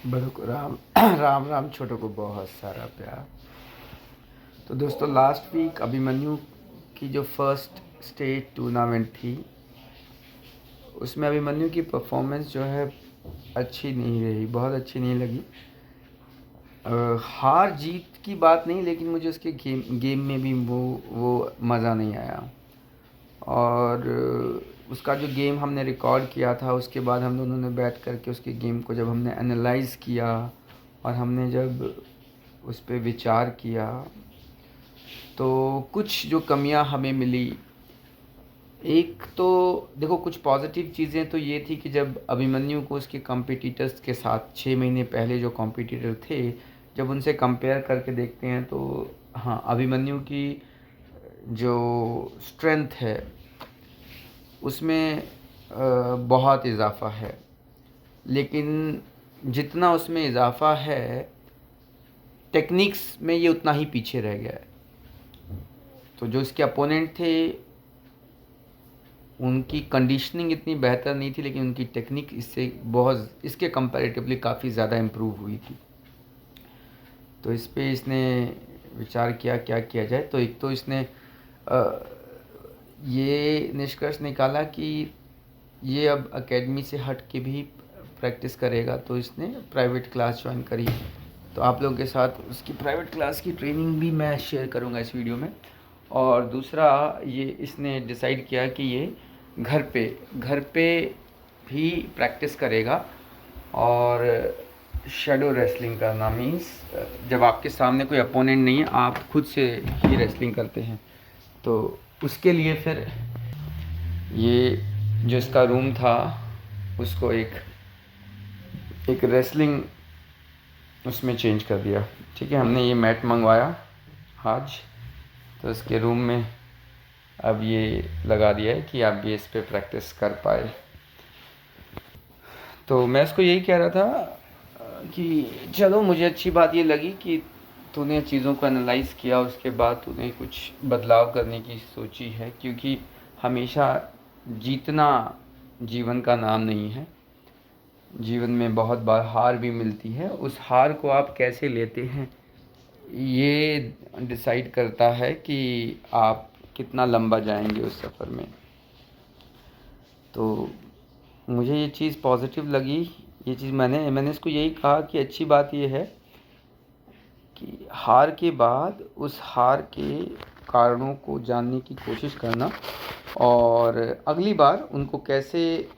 बड़ों को राम राम राम, छोटों को बहुत सारा प्यार। तो दोस्तों, लास्ट वीक अभिमन्यु की जो फर्स्ट स्टेट टूर्नामेंट थी, उसमें अभिमन्यु की परफॉर्मेंस जो है अच्छी नहीं रही, बहुत अच्छी नहीं लगी। हार जीत की बात नहीं, लेकिन मुझे उसके गेम में भी वो मज़ा नहीं आया। और उसका जो गेम हमने रिकॉर्ड किया था, उसके बाद हम दोनों ने बैठ करके उसके गेम को जब हमने एनालाइज़ किया और हमने जब उस पर विचार किया, तो कुछ जो कमियां हमें मिली। एक तो देखो, कुछ पॉजिटिव चीज़ें तो ये थी कि जब अभिमन्यु को उसके कॉम्पिटिटर्स के साथ 6 महीने पहले जो कॉम्पिटिटर थे, जब उनसे कंपेयर करके देखते हैं, तो हाँ, अभिमन्यु की जो स्ट्रेंथ है उसमें बहुत इजाफ़ा है। लेकिन जितना उसमें इजाफ़ा है, टेक्निक्स में ये उतना ही पीछे रह गया है। तो जो इसके अपोनेंट थे, उनकी कंडीशनिंग इतनी बेहतर नहीं थी, लेकिन उनकी टेक्निक इसके कंपैरेटिवली काफ़ी ज़्यादा इम्प्रूव हुई थी। तो इस पे इसने विचार किया क्या किया जाए। तो एक तो इसने ये निष्कर्ष निकाला कि ये अब एकेडमी से हट के भी प्रैक्टिस करेगा। तो इसने प्राइवेट क्लास ज्वाइन करी। तो आप लोगों के साथ उसकी प्राइवेट क्लास की ट्रेनिंग भी मैं शेयर करूंगा इस वीडियो में। और दूसरा, ये इसने डिसाइड किया कि ये घर पे भी प्रैक्टिस करेगा। और शेडो रेसलिंग करना मीन्स, जब आपके सामने कोई अपोनेंट नहीं है, आप खुद से ही रेसलिंग करते हैं। तो उसके लिए फिर ये जो इसका रूम था, उसको एक रेसलिंग उसमें चेंज कर दिया। ठीक है, हमने ये मैट मंगवाया आज, तो इसके रूम में अब ये लगा दिया है कि आप भी इस पे प्रैक्टिस कर पाए। तो मैं इसको यही कह रहा था कि चलो, मुझे अच्छी बात ये लगी कि तूने चीज़ों को एनालाइज़ किया, उसके बाद तूने कुछ बदलाव करने की सोची है। क्योंकि हमेशा जीतना जीवन का नाम नहीं है। जीवन में बहुत बार हार भी मिलती है। उस हार को आप कैसे लेते हैं, ये डिसाइड करता है कि आप कितना लंबा जाएंगे उस सफ़र में। तो मुझे ये चीज़ पॉजिटिव लगी। ये चीज़ मैंने इसको यही कहा कि अच्छी बात ये है कि हार के बाद उस हार के कारणों को जानने की कोशिश करना, और अगली बार उनको कैसे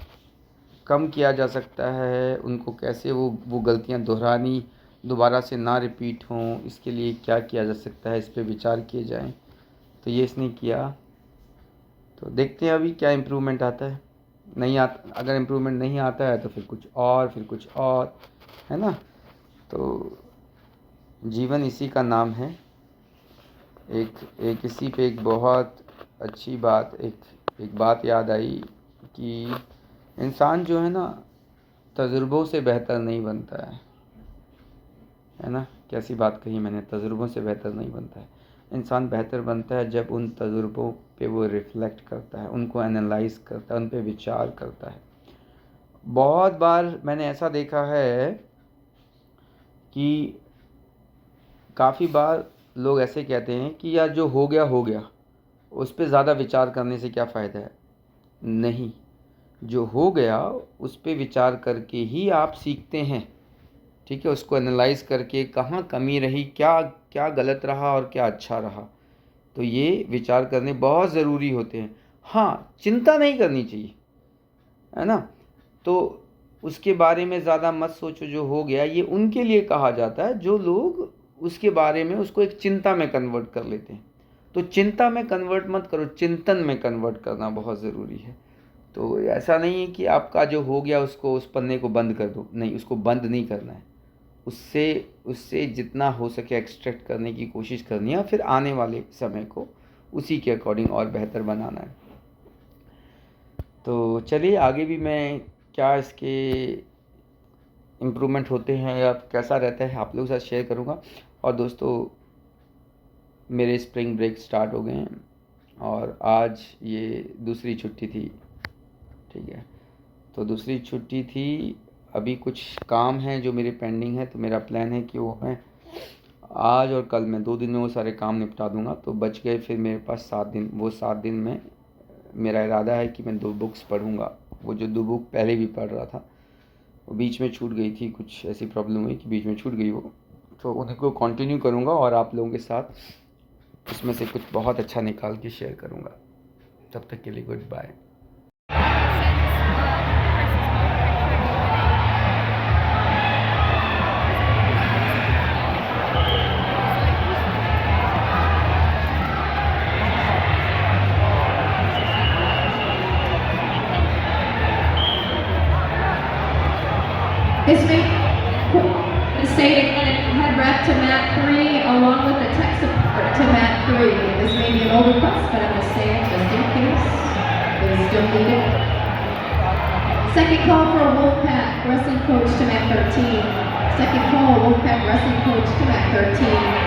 कम किया जा सकता है, उनको कैसे वो गलतियां दोहरानी दोबारा से ना रिपीट हों, इसके लिए क्या किया जा सकता है, इस पे विचार किए जाएं। तो ये इसने किया। तो देखते हैं अभी क्या इम्प्रूवमेंट आता है। नहीं आता, अगर इम्प्रूवमेंट नहीं आता है तो फिर कुछ और, है ना। तो जीवन इसी का नाम है। एक इसी पे एक बहुत अच्छी बात, एक बात याद आई कि इंसान जो है ना, तजुर्बों से बेहतर नहीं बनता है ना। कैसी बात कही मैंने, तजुर्बों से बेहतर नहीं बनता है। इंसान बेहतर बनता है जब उन तजुर्बों पे वो रिफ़्लेक्ट करता है, उनको एनालाइज़ करता है, उन पे विचार करता है। बहुत बार मैंने ऐसा देखा है कि काफ़ी बार लोग ऐसे कहते हैं कि यार, जो हो गया उस पे ज़्यादा विचार करने से क्या फ़ायदा है। नहीं, जो हो गया उस पे विचार करके ही आप सीखते हैं। ठीक है, उसको एनालाइज़ करके कहाँ कमी रही, क्या क्या गलत रहा और क्या अच्छा रहा। तो ये विचार करने बहुत ज़रूरी होते हैं। हाँ, चिंता नहीं करनी चाहिए, है ना। तो उसके बारे में ज़्यादा मत सोचो, जो हो गया। ये उनके लिए कहा जाता है जो लोग उसके बारे में उसको एक चिंता में कन्वर्ट कर लेते हैं। तो चिंता में कन्वर्ट मत करो, चिंतन में कन्वर्ट करना बहुत ज़रूरी है। तो ऐसा नहीं है कि आपका जो हो गया उसको, उस पन्ने को बंद कर दो। नहीं, उसको बंद नहीं करना है। उससे उससे जितना हो सके एक्सट्रैक्ट करने की कोशिश करनी है, और फिर आने वाले समय को उसी के अकॉर्डिंग और बेहतर बनाना है। तो चलिए, आगे भी मैं क्या इसके इम्प्रूवमेंट होते हैं या कैसा रहता है, आप लोगों के साथ शेयर करूँगा। और दोस्तों, मेरे स्प्रिंग ब्रेक स्टार्ट हो गए हैं और आज ये दूसरी छुट्टी थी। ठीक है, तो दूसरी छुट्टी थी। अभी कुछ काम है जो मेरे पेंडिंग है, तो मेरा प्लान है कि वो मैं आज और कल में 2 दिन में वो सारे काम निपटा दूंगा। तो बच गए फिर मेरे पास 7 दिन। वो 7 दिन में मेरा इरादा है कि मैं 2 बुक्स पढ़ूंगा। वो जो 2 बुक पहले भी पढ़ रहा था वो बीच में छूट गई थी, कुछ ऐसी प्रॉब्लम हुई कि बीच में छूट गई वो, तो उन्हीं को कंटिन्यू करूंगा और आप लोगों के साथ उसमें से कुछ बहुत अच्छा निकाल के शेयर करूंगा। तब तक के लिए goodbye. This may the state head rep to mat 3 along with the tech support to mat 3. This may be an old request, but I'm going to say it just in case it is still needed. Second call for Wolfpack wrestling coach to mat 13. Second call, Wolfpack wrestling coach to mat 13.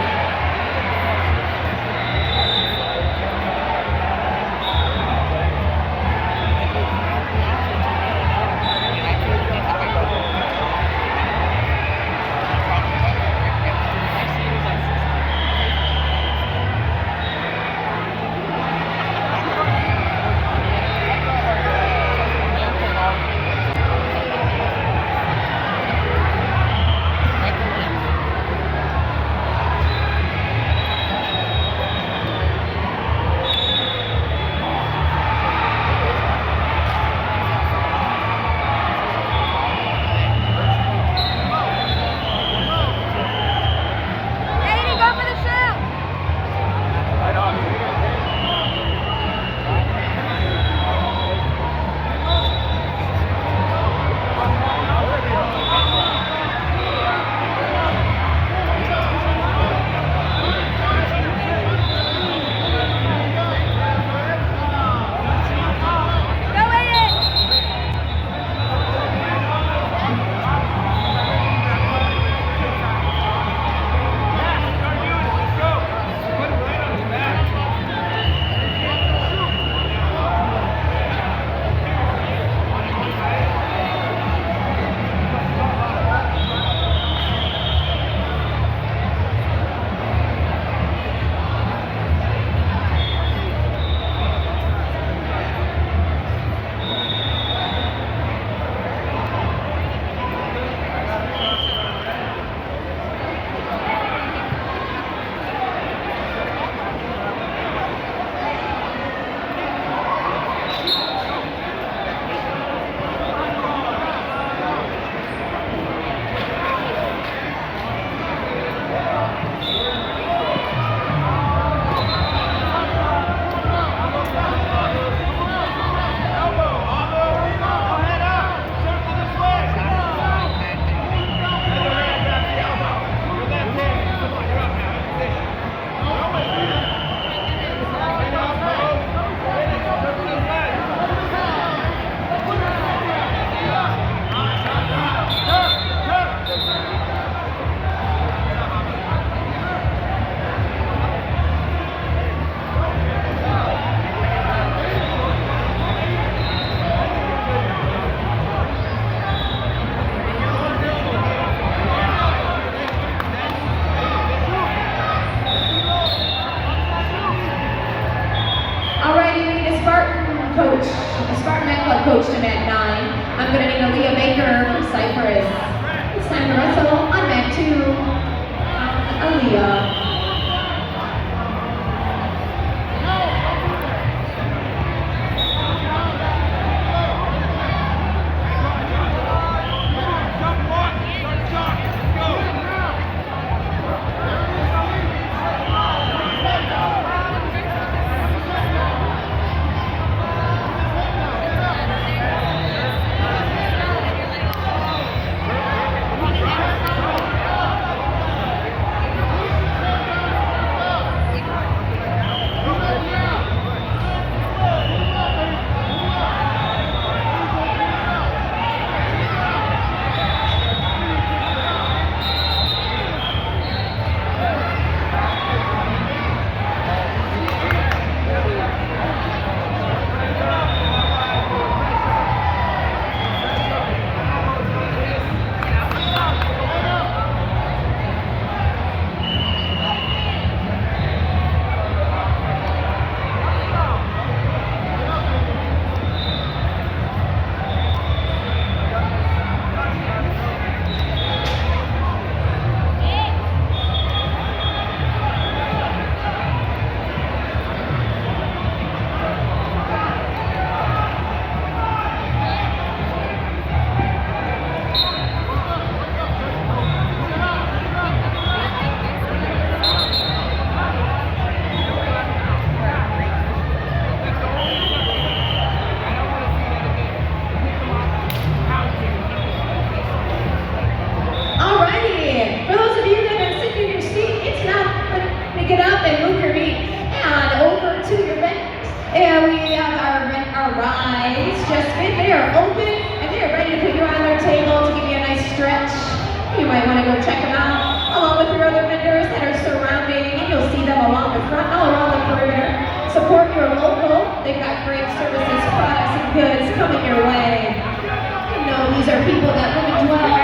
You might want to go check them out, along with your other vendors that are surrounding, and you'll see them along the front, all around the perimeter. Support your local. They've got great services, products, and goods coming your way. You know, these are people that live and dwell